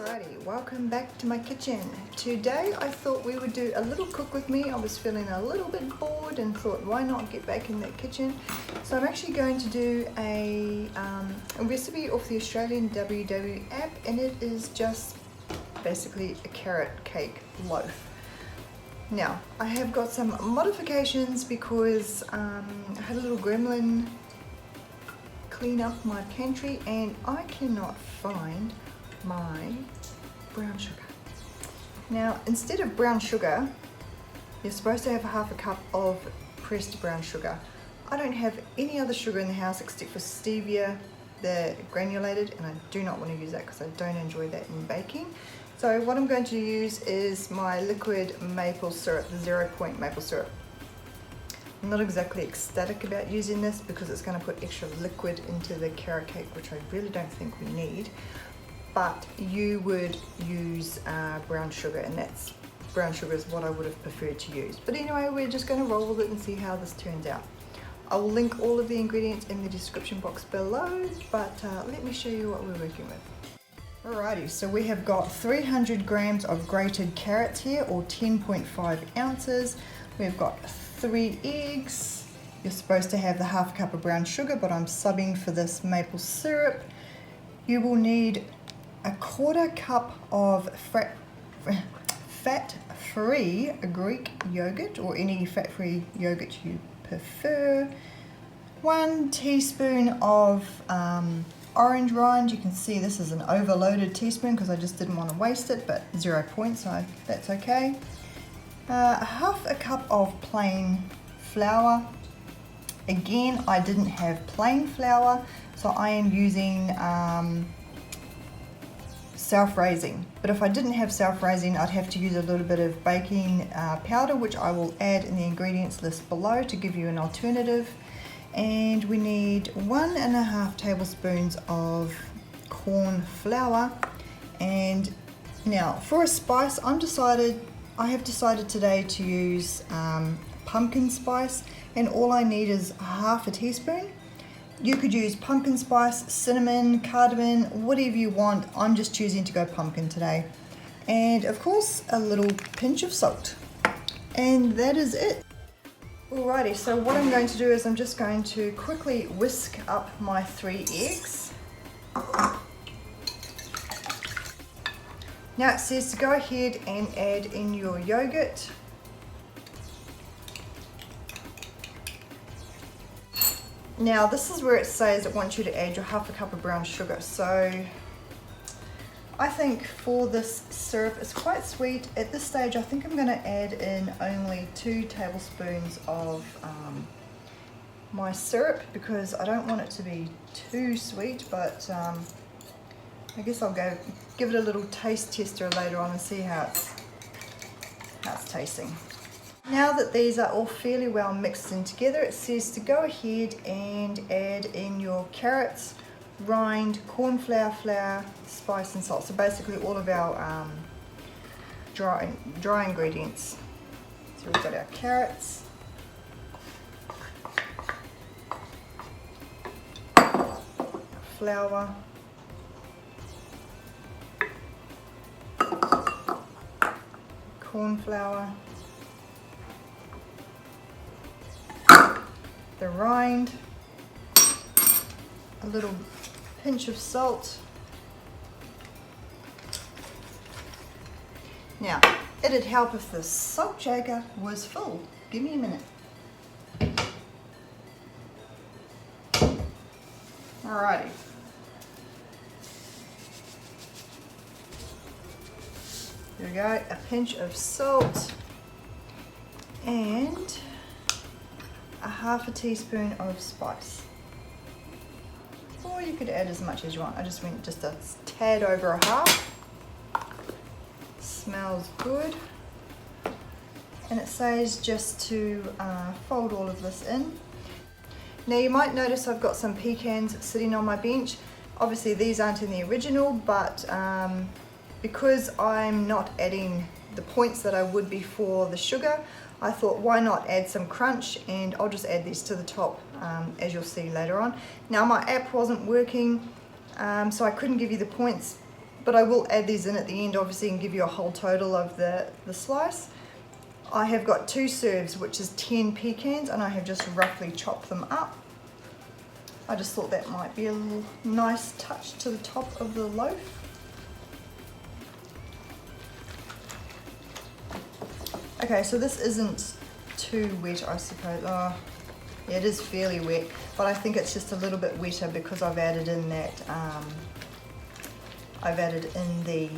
Alrighty, welcome back to my kitchen. Today I thought we would do a little cook with me. I was feeling a little bit bored and thought why not get back in that kitchen. So I'm actually going to do a recipe off the Australian WW app, and it is just basically a carrot cake loaf. Now I have got some modifications because I had a little gremlin clean up my pantry and I cannot find my brown sugar. Now instead of brown sugar, you're supposed to have half a cup of pressed brown sugar. I don't have any other sugar in the house except for stevia, the granulated, and I do not want to use that because I don't enjoy that in baking. So what I'm going to use is my liquid maple syrup, the 0-point maple syrup. I'm not exactly ecstatic about using this because it's going to put extra liquid into the carrot cake, which I really don't think we need. But you would use brown sugar, and brown sugar is what I would have preferred to use. But anyway, we're just going to roll with it and see how this turns out. I will link all of the ingredients in the description box below, but let me show you what we're working with. Alrighty, so we have got 300 grams of grated carrots here, or 10.5 ounces. We've got 3 eggs. You're supposed to have the half cup of brown sugar, but I'm subbing for this maple syrup. You will need a 1/4 cup of fat-free Greek yogurt, or any fat-free yogurt you prefer. 1 teaspoon of orange rind. You can see this is an overloaded teaspoon because I just didn't want to waste it, but 0 points, so that's okay. Half a cup of plain flour. Again, I didn't have plain flour, so I am using self-raising. But if I didn't have self-raising, I'd have to use a little bit of baking powder, which I will add in the ingredients list below to give you an alternative. And we need 1.5 tablespoons of cornflour. And now for a spice, I have decided today to use pumpkin spice, and all I need is half a teaspoon. You could use pumpkin spice, cinnamon, cardamom, whatever you want. I'm just choosing to go pumpkin today. And of course, a little pinch of salt. And that is it. Alrighty, so what I'm going to do is I'm just going to quickly whisk up my 3 eggs. Now it says to go ahead and add in your yogurt. Now this is where it says it wants you to add your half a cup of brown sugar. So I think for this syrup, it's quite sweet. At this stage, I think I'm going to add in only 2 tablespoons of my syrup because I don't want it to be too sweet, but I guess I'll go give it a little taste tester later on and see how it's tasting. Now that these are all fairly well mixed in together, it says to go ahead and add in your carrots, rind, cornflour, flour, spice and salt. So basically all of our dry ingredients. So we've got our carrots, flour, cornflour, the rind, a little pinch of salt. Now, it'd help if the salt shaker was full. Give me a minute. Alrighty. There we go, a pinch of salt and a half a teaspoon of spice. Or you could add as much as you want. I just went just a tad over a half. Smells good. And it says just to fold all of this in. Now you might notice I've got some pecans sitting on my bench. Obviously these aren't in the original, but because I'm not adding the points that I would be for the sugar, I thought why not add some crunch, and I'll just add these to the top as you'll see later on. Now my app wasn't working, so I couldn't give you the points but I will add these in at the end obviously and give you a whole total of the slice. I have got 2 serves, which is 10 pecans, and I have just roughly chopped them up. I just thought that might be a little nice touch to the top of the loaf. Okay, so this isn't too wet, I suppose. Oh, yeah, it is fairly wet, but I think it's just a little bit wetter because I've added in that, I've added in the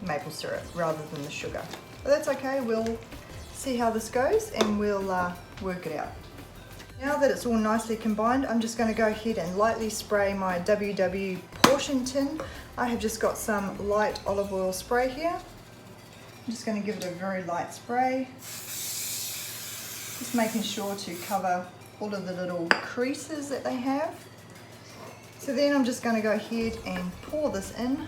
maple syrup rather than the sugar. But that's okay, we'll see how this goes and we'll work it out. Now that it's all nicely combined, I'm just going to go ahead and lightly spray my WW portion tin. I have just got some light olive oil spray here. I'm just going to give it a very light spray. Just making sure to cover all of the little creases that they have. So then I'm just going to go ahead and pour this in.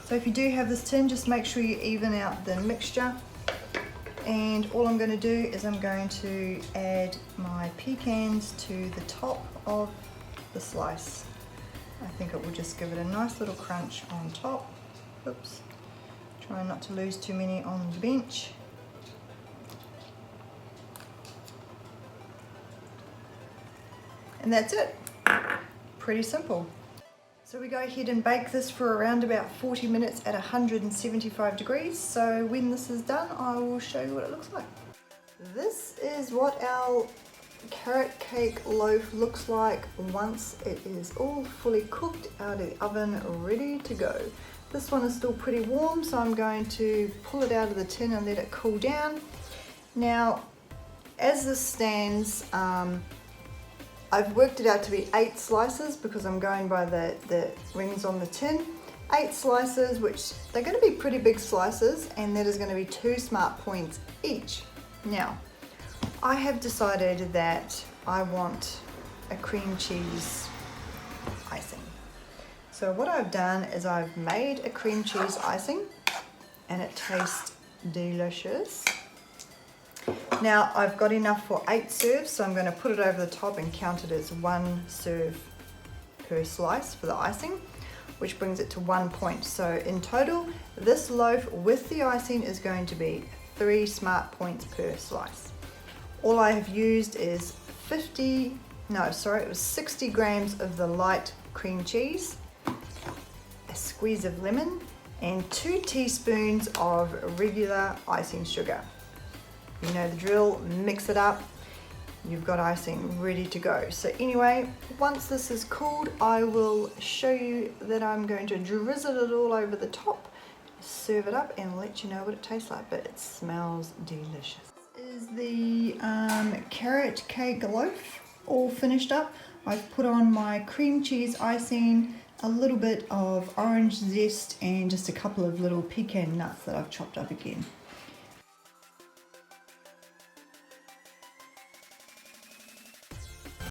So if you do have this tin, just make sure you even out the mixture. And all I'm going to do is I'm going to add my pecans to the top of the slice. I think it will just give it a nice little crunch on top. Oops. Try not to lose too many on the bench. And that's it. Pretty simple. So we go ahead and bake this for around about 40 minutes at 175 degrees. So when this is done, I will show you what it looks like. This is what our carrot cake loaf looks like once it is all fully cooked out of the oven, ready to go. This one is still pretty warm, so I'm going to pull it out of the tin and let it cool down. Now, as this stands, I've worked it out to be 8 slices because I'm going by the rings on the tin. 8 slices, which they're going to be pretty big slices, and that is going to be 2 smart points each. Now, I have decided that I want a cream cheese icing. So what I've done is I've made a cream cheese icing, and it tastes delicious. Now I've got enough for 8 serves, so I'm going to put it over the top and count it as 1 serve per slice for the icing, which brings it to 1 point. So in total, this loaf with the icing is going to be 3 smart points per slice. All I have used is 60 grams of the light cream cheese, a squeeze of lemon, and 2 teaspoons of regular icing sugar. You know the drill, mix it up, you've got icing ready to go. So anyway, once this is cooled, I will show you that I'm going to drizzle it all over the top, serve it up and let you know what it tastes like, but it smells delicious. This is the carrot cake loaf all finished up. I've put on my cream cheese icing, a little bit of orange zest and just a couple of little pecan nuts that I've chopped up again.